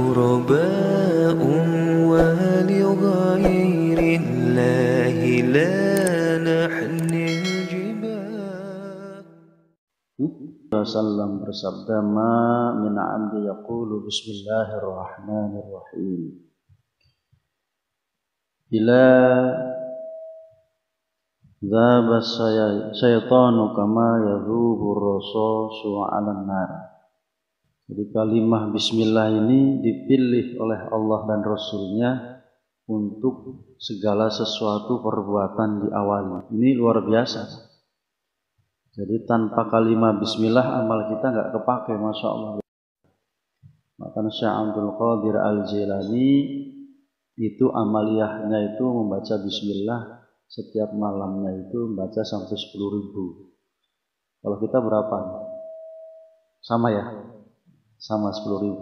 غرباء ولغير الله لا نحمل الجبال. Rasulullah bersabda, ma min 'abdi yaqulu bismillahirrahmanirrahim bila dhaba syaitanu kama yadhubu rasasu 'alan nar. Jadi kalimah bismillah ini dipilih oleh Allah dan Rasulnya untuk segala sesuatu perbuatan diawali. Ini luar biasa. Jadi tanpa kalimah bismillah amal kita nggak kepake, masya Allah. Maka Syekh Abdul Qadir Al-Jilani itu amaliyahnya itu membaca bismillah setiap malamnya itu membaca sampai 10.000. Kalau kita berapa? Sama ya? Sama 10.000.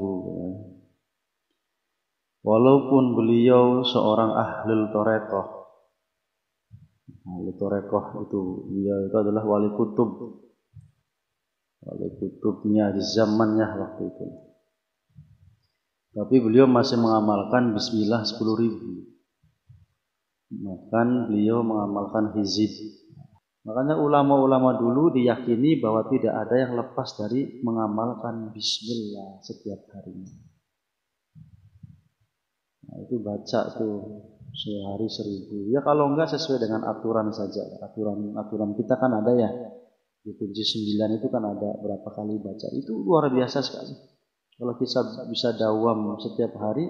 Walaupun beliau seorang ahlul thariqah. Wali Torekoh itu dia itu adalah wali kutubnya di zamannya waktu itu. Tapi beliau masih mengamalkan bismillah 10.000. Bahkan beliau mengamalkan hizib. Makanya ulama-ulama dulu diyakini bahwa tidak ada yang lepas dari mengamalkan bismillah setiap harinya. Nah, itu baca tuh sehari 1.000. Ya kalau enggak sesuai dengan aturan saja. Aturan kita kan ada ya. Di kunci 9 itu kan ada berapa kali baca. Itu luar biasa sekali. Kalau kita bisa dawam setiap hari,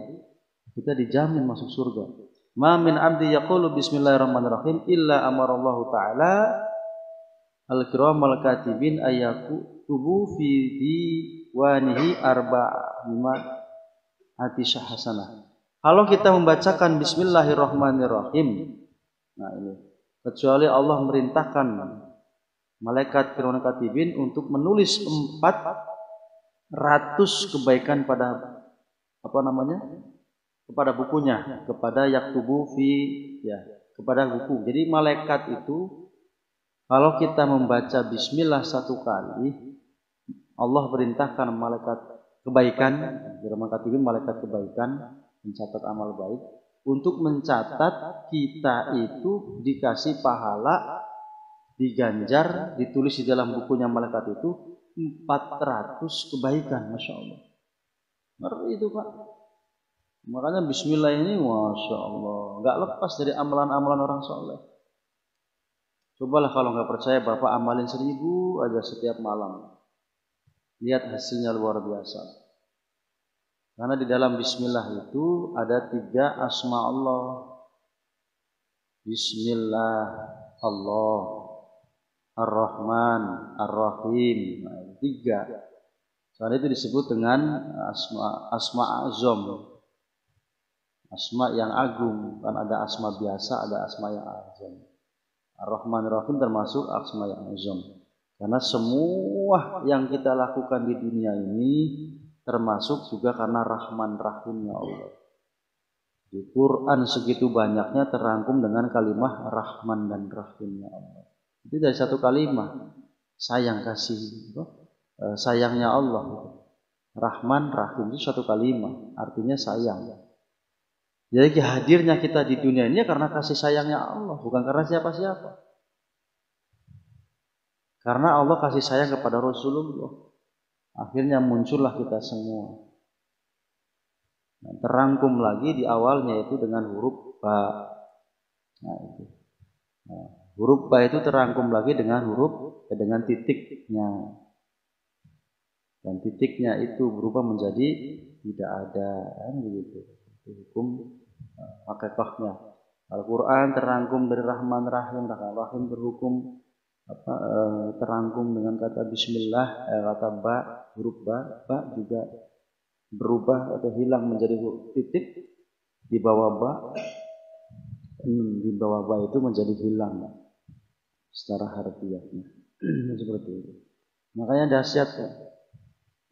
kita dijamin masuk surga. Ma min 'abdi yaqulu bismillahirrahmanirrahim illa amarallahu ta'ala al-kiramal katibin ayakutubu fi diwanihi arba'ati hasanah. Kalau kita membacakan bismillahirrahmanirrahim, nah ini, kecuali Allah merintahkan malaikat kiraman katibin untuk menulis 400 kebaikan pada kepada bukunya, kepada yaktubu fi kepada buku. Jadi malaikat itu kalau kita membaca bismillah 1 kali, Allah perintahkan malaikat kebaikan, kiraman katibin malaikat kebaikan mencatat amal baik, untuk mencatat kita itu dikasih pahala, diganjar, ditulis di dalam bukunya malaikat itu 400 kebaikan, masya Allah. Ngerti itu Pak? Makanya bismillah ini masya Allah nggak lepas dari amalan-amalan orang soleh. Cobalah kalau nggak percaya Bapak amalin 1.000 aja setiap malam, lihat hasilnya luar biasa. Karena di dalam bismillah itu ada 3 asma Allah. Bismillah Allah Ar-Rahman Ar-Rahim. Nah, 3. Soalnya itu disebut dengan asma azam. Asma yang agung. Kan ada asma biasa, ada asma yang azam. Ar-Rahman Ar-Rahim termasuk asma yang azam. Karena semua yang kita lakukan di dunia ini termasuk juga karena Rahman Rahimnya Allah. Di Quran segitu banyaknya terangkum dengan kalimah Rahman dan Rahimnya Allah. Itu dari 1 kalimah. Sayang kasih, sayangnya Allah. Rahman Rahim itu 1 kalimah, artinya sayang. Jadi hadirnya kita di dunia ini karena kasih sayangnya Allah, bukan karena siapa-siapa. Karena Allah kasih sayang kepada Rasulullah. Akhirnya muncullah kita semua. Nah, terangkum lagi di awalnya itu dengan huruf ba. Nah, itu. Nah, huruf ba itu terangkum lagi dengan dengan titiknya. Dan titiknya itu berubah menjadi tidak ada, kan begitu. Itu hukum hakikatnya. Al-Qur'an terangkum dari Rahman Rahim, Rahim berhukum terangkum dengan kata bismillah, kata ba, huruf ba juga berubah atau hilang menjadi huruf titik di bawah ba itu menjadi hilang secara harfiahnya. Seperti itu. Makanya dahsyat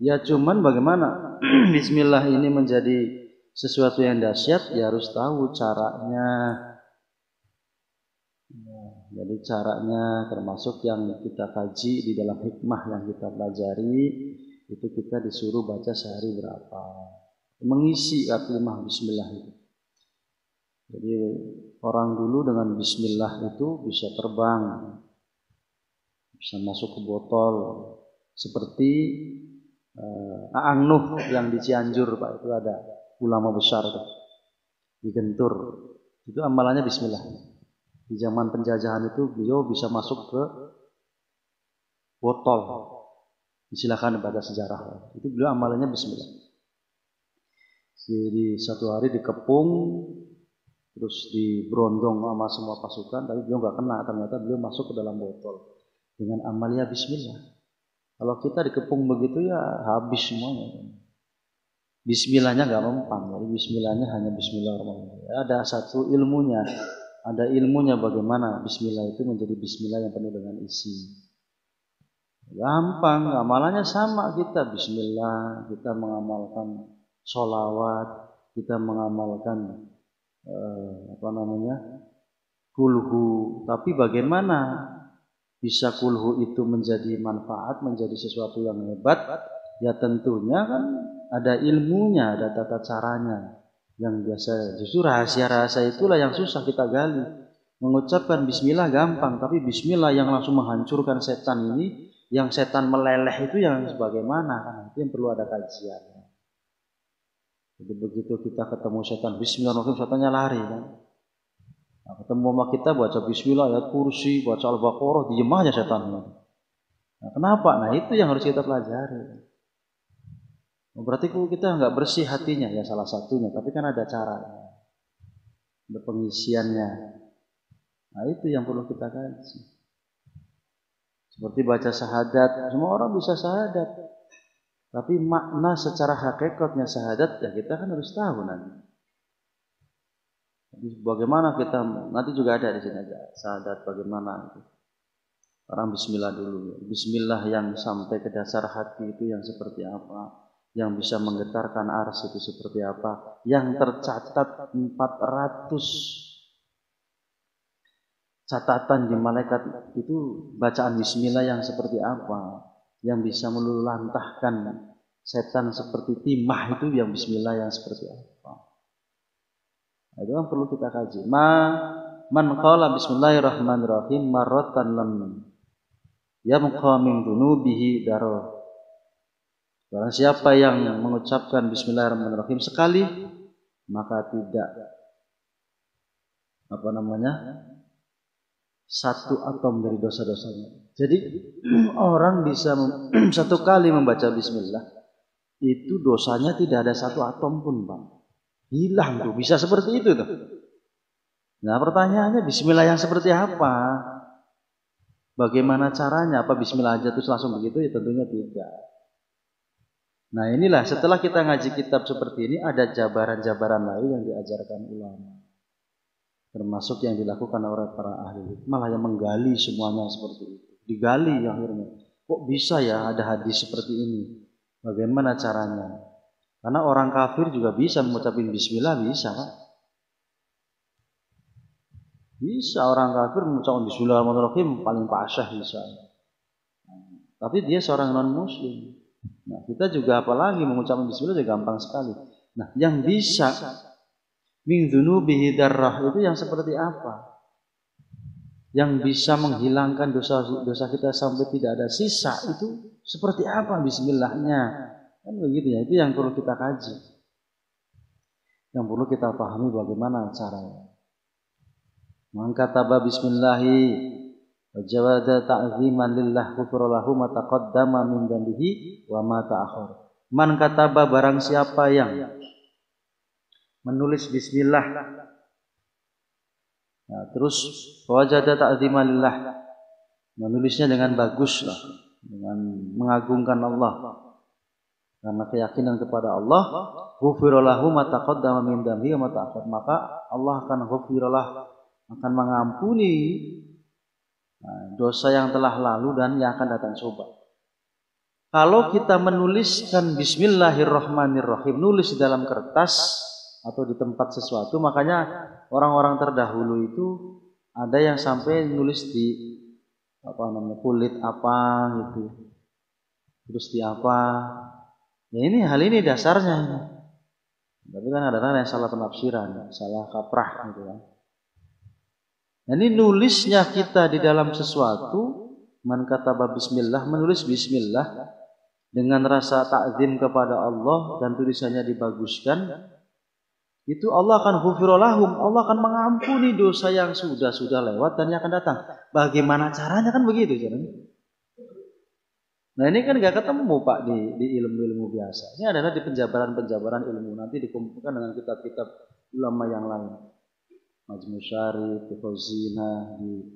ya. Cuman bagaimana bismillah ini menjadi sesuatu yang dahsyat, ya harus tahu caranya. Jadi caranya termasuk yang kita kaji di dalam hikmah yang kita pelajari, itu kita disuruh baca sehari berapa. mengisi kalimat bismillah itu. Jadi orang dulu dengan bismillah itu bisa terbang, bisa masuk ke botol, seperti Aang Nuh yang di Cianjur, Pak, itu ada ulama besar tuh, di Gentur, itu amalannya bismillah. Di zaman penjajahan itu beliau bisa masuk ke botol, silakan baca sejarah, itu beliau amalannya bismillah. Jadi satu hari dikepung, terus diberondong sama semua pasukan, tapi beliau nggak kena, ternyata beliau masuk ke dalam botol dengan amalnya bismillah. Kalau kita dikepung begitu ya habis semuanya. Bismillahnya nggak mempan, jadi bismillahnya hanya bismillahirrahmanirrahim. Ada satu ilmunya, ada ilmunya bagaimana bismillah itu menjadi bismillah yang penuh dengan isi. Gampang, amalannya sama kita bismillah, kita mengamalkan sholawat, kita mengamalkan kulhu. Tapi bagaimana bisa kulhu itu menjadi manfaat, menjadi sesuatu yang hebat? Ya tentunya kan ada ilmunya, ada tata caranya. Yang biasa justru rahasia-rahasia itulah yang susah kita gali. Mengucapkan bismillah gampang, tapi bismillah yang langsung menghancurkan setan ini, yang setan meleleh itu yang bagaimana? Kan itu yang perlu ada kajian. Jadi begitu kita ketemu setan, bismillahirrahmanirrahim, setannya lari kan. Nah, ketemu sama kita baca bismillah, ayat kursi, baca al-baqarah, diem aja setannya. Nah, kenapa? Nah itu yang harus kita pelajari. Berarti kita nggak bersih hatinya, ya salah satunya. Tapi kan ada cara, ada pengisiannya. Nah itu yang perlu kita kaji. Seperti baca syahadat, semua orang bisa syahadat. Tapi makna secara hakikatnya syahadat ya kita kan harus tahu nanti. Jadi bagaimana kita, nanti juga ada di sini aja syahadat bagaimana. Orang bismillah dulu. Bismillah yang sampai ke dasar hati itu yang seperti apa? Yang bisa menggetarkan ars itu seperti apa? Yang tercatat 400 catatan di malaikat itu bacaan bismillah yang seperti apa? Yang bisa meluluhlantahkan setan seperti timah itu yang bismillah yang seperti apa? Nah, itu kan perlu kita kaji. Man qala bismillahirrahmanirrahim marratan lam yabqa min dunubihi daro. Barang siapa yang mengucapkan bismillahirrahmanirrahim sekali, maka tidak satu atom dari dosa-dosanya. Jadi orang bisa satu kali membaca bismillah, itu dosanya tidak ada satu atom pun, Bang. Hilang tuh, bisa seperti itu tuh. Nah pertanyaannya bismillah yang seperti apa? Bagaimana caranya? Apa bismillah aja terus langsung begitu? Ya tentunya tidak. Nah inilah setelah kita ngaji kitab seperti ini ada jabaran-jabaran lain yang diajarkan ulama. Termasuk yang dilakukan oleh para ahli. Malah yang menggali semuanya seperti itu. Digali akhirnya. Kok bisa ya ada hadis seperti ini? Bagaimana caranya? Karena orang kafir juga bisa mengucapin bismillah, bisa kan? Bisa orang kafir mengucapkan bismillahirrahmanirrahim paling fasih bisa. Tapi dia seorang non-muslim. Nah, kita juga apalagi mengucapkan bismillah juga gampang sekali. Nah, yang bisa min dzunubihi darrah itu yang seperti apa? Yang bisa menghilangkan dosa-dosa kita sampai tidak ada sisa itu seperti apa bismillahnya? Kan begitu ya, itu yang perlu kita kaji. Yang perlu kita pahami bagaimana caranya. Man kataba bismillahi wa jawada ta'ziman lillah ghufira lahu ma taqaddama min dhanbihi wa ma ta'akhkhar. Man kataba barang siapa yang menulis bismillah, nah, terus wajada ta'ziman lillah, menulisnya dengan bagus lah, dengan mengagungkan Allah karena keyakinan kepada Allah, ghufira lahu ma taqaddama min dhanbihi wa ma ta'akhkhar, maka Allah akan ghufira lahu, akan mengampuni dosa yang telah lalu dan yang akan datang coba. Kalau kita menuliskan bismillahirrahmanirrahim, nulis di dalam kertas atau di tempat sesuatu, makanya orang-orang terdahulu itu ada yang sampai nulis di kulit apa gitu, terus di apa. Ya hal ini dasarnya. Tapi kan ada yang salah penafsiran, salah kaprah gitu kan. Nah, ini nulisnya kita di dalam sesuatu, man kataba bismillah, menulis bismillah dengan rasa takzim kepada Allah dan tulisannya dibaguskan, itu Allah akan ghufira lahum, Allah akan mengampuni dosa yang sudah lewat dan yang akan datang. Bagaimana caranya kan begitu caranya. Nah ini kan gak ketemu Pak di ilmu-ilmu biasa. Ini adalah di penjabaran-penjabaran ilmu. Nanti dikumpulkan dengan kitab-kitab ulama yang lain. Majmu' Syarif, Fauzina, di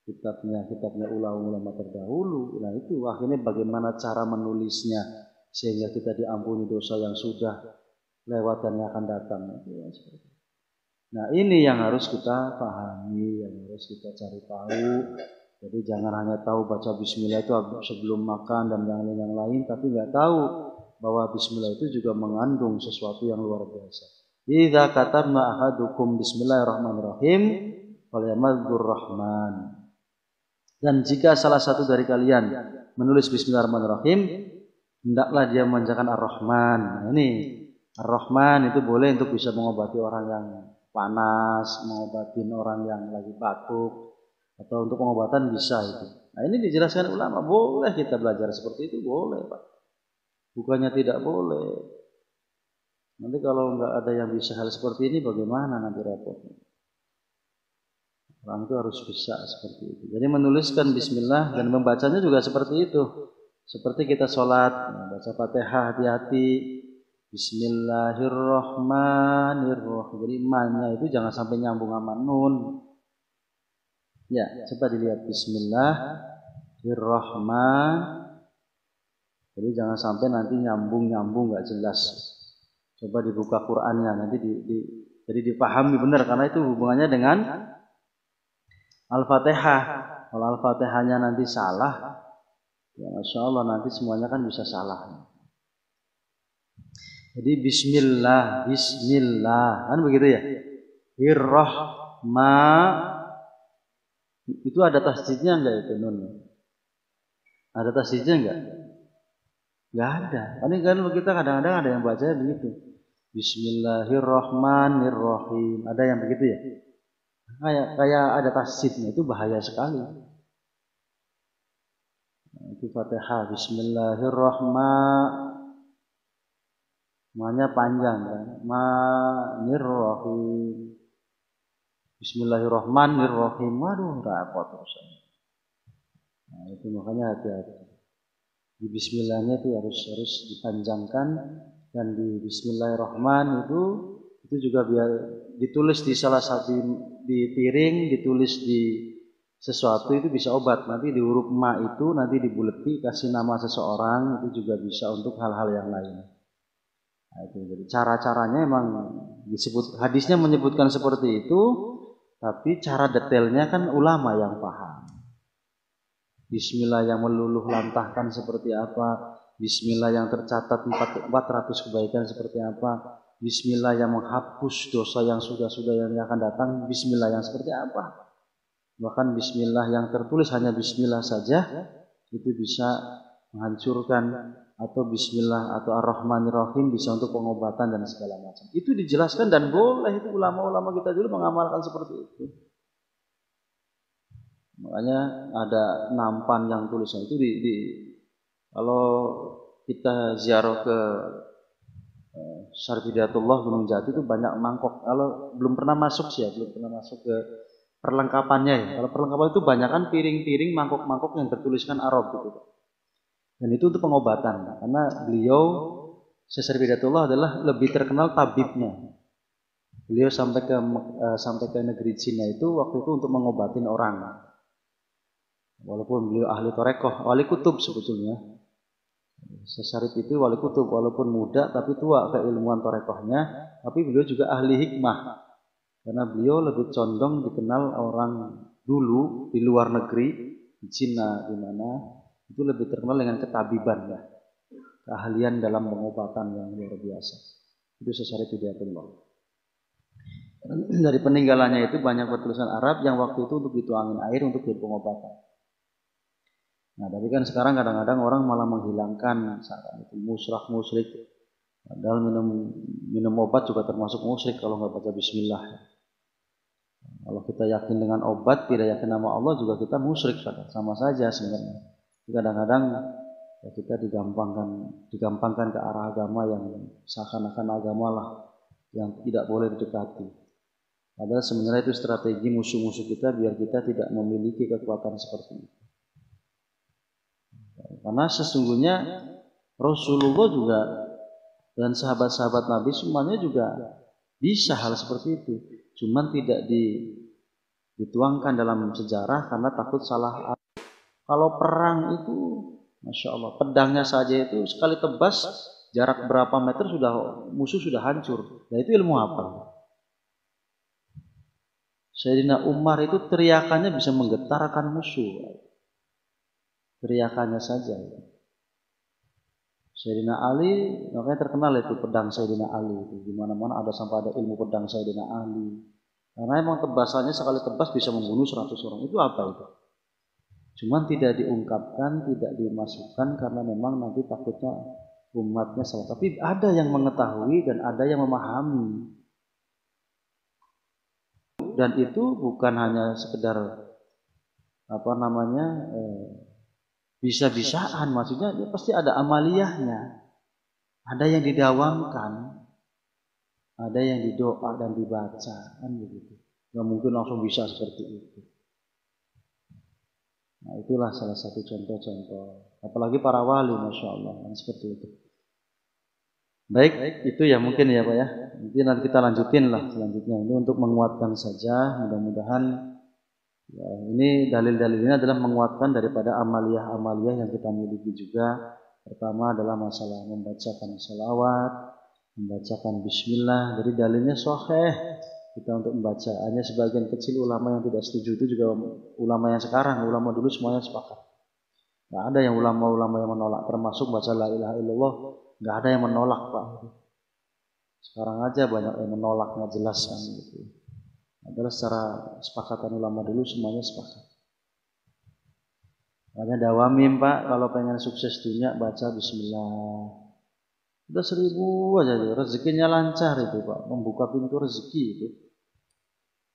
kitabnya ulama terdahulu. Nah itu akhirnya bagaimana cara menulisnya sehingga kita diampuni dosa yang sudah lewat dan yang akan datang. Nah ini yang harus kita pahami, yang harus kita cari tahu. Jadi jangan hanya tahu baca bismillah itu sebelum makan dan yang lain, tapi nggak tahu bahwa bismillah itu juga mengandung sesuatu yang luar biasa. Idza katabna ahadukum bismillahirrahmanirrahim falyamadhkur rahman. Dan jika salah satu dari kalian menulis bismillahirrahmanirrahim, hendaklah dia memanjangkan ar-Rahman. Nah, ini ar-Rahman itu boleh untuk bisa mengobati orang yang panas, mengobati orang yang lagi batuk, atau untuk pengobatan bisa itu. Nah ini dijelaskan ulama, boleh kita belajar seperti itu, boleh Pak. Bukannya tidak boleh. Nanti kalau nggak ada yang bisa hal seperti ini, bagaimana nanti repotnya? Orang itu harus bisa seperti itu. Jadi menuliskan bismillah dan membacanya juga seperti itu. Seperti kita sholat, baca Fatihah hati-hati. Bismillahirrahmanirrahim. Jadi ma-nya itu jangan sampai nyambung sama nun. Ya, coba dilihat bismillahirrahman. Jadi jangan sampai nanti nyambung nggak jelas. Coba dibuka Qur'annya nanti jadi dipahami benar karena itu hubungannya dengan Al-Fatihah. Kalau Al-Fatihahnya nanti salah, ya Masya Allah nanti semuanya kan bisa salah. Jadi bismillah kan begitu ya. Itu ada tasdidnya enggak itu nun? Ada tasdidnya enggak? Enggak ada. Ini kan kita kadang-kadang ada yang bacanya begitu. Bismillahirrahmanirrahim. Ada yang begitu ya? Kayak ada tasdidnya, itu bahaya sekali. Nah, itu Fatihah. Bismillahirrahmanirrahim. Namanya panjang kan? Manirrahim. Bismillahirrahmanirrahim. Waduh, repot urusan. Nah, itu makanya hati-hati. Di bismillahnya itu harus dipanjangkan dan di bismillahirrahman itu juga biar ditulis di salah satu di piring, ditulis di sesuatu itu bisa obat. Nanti di huruf ma itu nanti dibuleti kasih nama seseorang itu juga bisa untuk hal-hal yang lain. Nah, itu jadi cara-caranya emang disebut hadisnya menyebutkan seperti itu, tapi cara detailnya kan ulama yang paham. Bismillah yang meluluh lantahkan seperti apa, bismillah yang tercatat 400 kebaikan seperti apa, bismillah yang menghapus dosa yang sudah yang akan datang, bismillah yang seperti apa. Bahkan bismillah yang tertulis hanya bismillah saja itu bisa menghancurkan, atau bismillah atau ar-Rahmanir-Rahim bisa untuk pengobatan dan segala macam. Itu dijelaskan dan boleh itu ulama-ulama kita dulu mengamalkan seperti itu. Makanya ada nampan yang tulisan itu kalau kita ziarah ke Syarif Hidayatullah Gunung Jati itu banyak mangkok. Kalau belum pernah masuk sih ya, belum pernah masuk ke perlengkapannya ya. Kalau perlengkapan itu banyak kan piring-piring, mangkok-mangkok yang tertuliskan Arab gitu. Dan itu untuk pengobatan, karena beliau Syekh Hidayatullah adalah lebih terkenal tabibnya. Beliau sampai ke negeri Cina itu waktu itu untuk mengobatin orang. Walaupun beliau ahli torekoh, wali kutub sebetulnya. Syekh itu wali kutub, walaupun muda tapi tua keilmuan torekohnya, tapi beliau juga ahli hikmah. Karena beliau lebih condong dikenal orang dulu di luar negeri, di Cina di mana itu lebih terkenal dengan ketabiban ya, keahlian dalam pengobatan yang luar biasa. Itu Syekh Hidayatullah. Dari peninggalannya itu banyak bertulisan Arab yang waktu itu untuk dituangin air untuk pengobatan. Nah, tapi kan sekarang kadang-kadang orang malah menghilangkan misalkan itu musyrik Padahal minum obat juga termasuk musyrik kalau nggak baca bismillah. Kalau kita yakin dengan obat, tidak yakin nama Allah juga kita musyrik, sama saja sebenarnya. Kadang-kadang ya kita digampangkan ke arah agama yang seakan-akan agama lah yang tidak boleh didekati. Padahal sebenarnya itu strategi musuh-musuh kita biar kita tidak memiliki kekuatan seperti itu. Karena sesungguhnya Rasulullah juga dan sahabat-sahabat Nabi semuanya juga bisa hal seperti itu. Cuman tidak dituangkan dalam sejarah karena takut salah. Kalau perang itu, Masya Allah, pedangnya saja itu sekali tebas jarak berapa meter musuh sudah hancur. Nah itu ilmu apa? Sayyidina Umar itu teriakannya bisa menggetarkan musuh. Teriakannya saja. Sayyidina Ali, makanya terkenal itu pedang Sayyidina Ali itu. Di mana-mana ada sampai ada ilmu pedang Sayyidina Ali. Karena emang tebasannya sekali tebas bisa membunuh 100 orang. Itu apa itu? Cuman tidak diungkapkan, tidak dimasukkan karena memang nanti takutnya umatnya salah. Tapi ada yang mengetahui dan ada yang memahami. Dan itu bukan hanya sekedar bisa-bisaan, maksudnya ya pasti ada amaliyahnya, ada yang didawamkan, ada yang didoa dan dibaca, kan begitu. Nggak mungkin langsung bisa seperti itu. Nah itulah salah satu contoh-contoh. Apalagi para wali, Masya Allah, kan seperti itu. Baik, itu ya mungkin ya Pak ya. Nanti kita lanjutin lah selanjutnya. Ini untuk menguatkan saja, mudah-mudahan. Ya, ini dalil-dalilnya adalah menguatkan daripada amaliyah-amaliyah yang kita miliki juga. Pertama adalah masalah membacakan salawat, membacakan bismillah. Jadi dalilnya sahih kita untuk membacaannya. Sebagian kecil ulama yang tidak setuju itu juga ulama yang sekarang, ulama dulu semuanya sepakat. Nggak ada yang ulama-ulama yang menolak, termasuk baca la ilaha illallah, nggak ada yang menolak Pak. Sekarang aja banyak yang menolak, nggak jelas kan gitu. Adalah secara sepakatan ulama dulu semuanya sepakat. Makanya dawamim Pak, kalau pengen sukses dunia baca bismillah. Udah 1000 aja rezekinya lancar itu Pak, membuka pintu rezeki itu.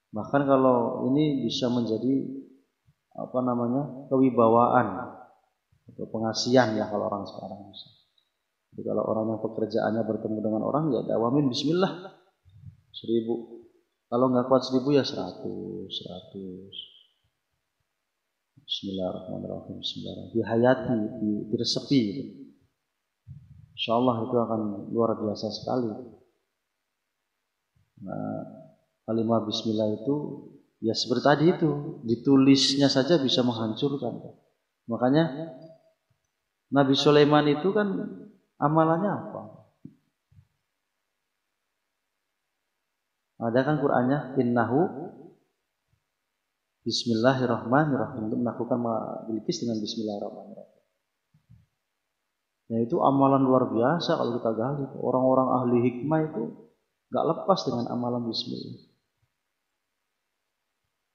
Bahkan kalau ini bisa menjadi kewibawaan atau pengasihan ya kalau orang sekarang bisa. Jadi kalau orang yang pekerjaannya bertemu dengan orang ya dawamin bismillah 1000. Kalau nggak kuat 1000 ya 100. Bismillahirrahmanirrahim. Bismillahirrahmanirrahim. Dihayati, diresepi. Insya Allah itu akan luar biasa sekali. Nah, kalimat bismillah itu ya seperti tadi itu, ditulisnya saja bisa menghancurkan. Makanya Nabi Sulaiman itu kan amalannya apa? Ada kan Qur'annya, innahu bismillahirrahmanirrahim, untuk melakukan Bilqis dengan bismillahirrahmanirrahim. Nah itu amalan luar biasa kalau kita gali. Orang-orang ahli hikmah itu gak lepas dengan amalan bismillah.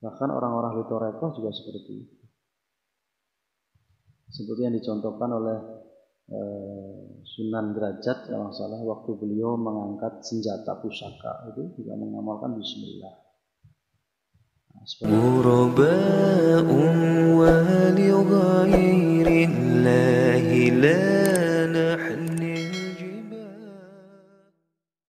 Bahkan orang-orang ahli thariqah juga seperti itu. Seperti yang dicontohkan oleh Sunan Derajat kalau salah, waktu beliau mengangkat senjata pusaka itu juga mengamalkan bismillah. غرباء ولغير الله لا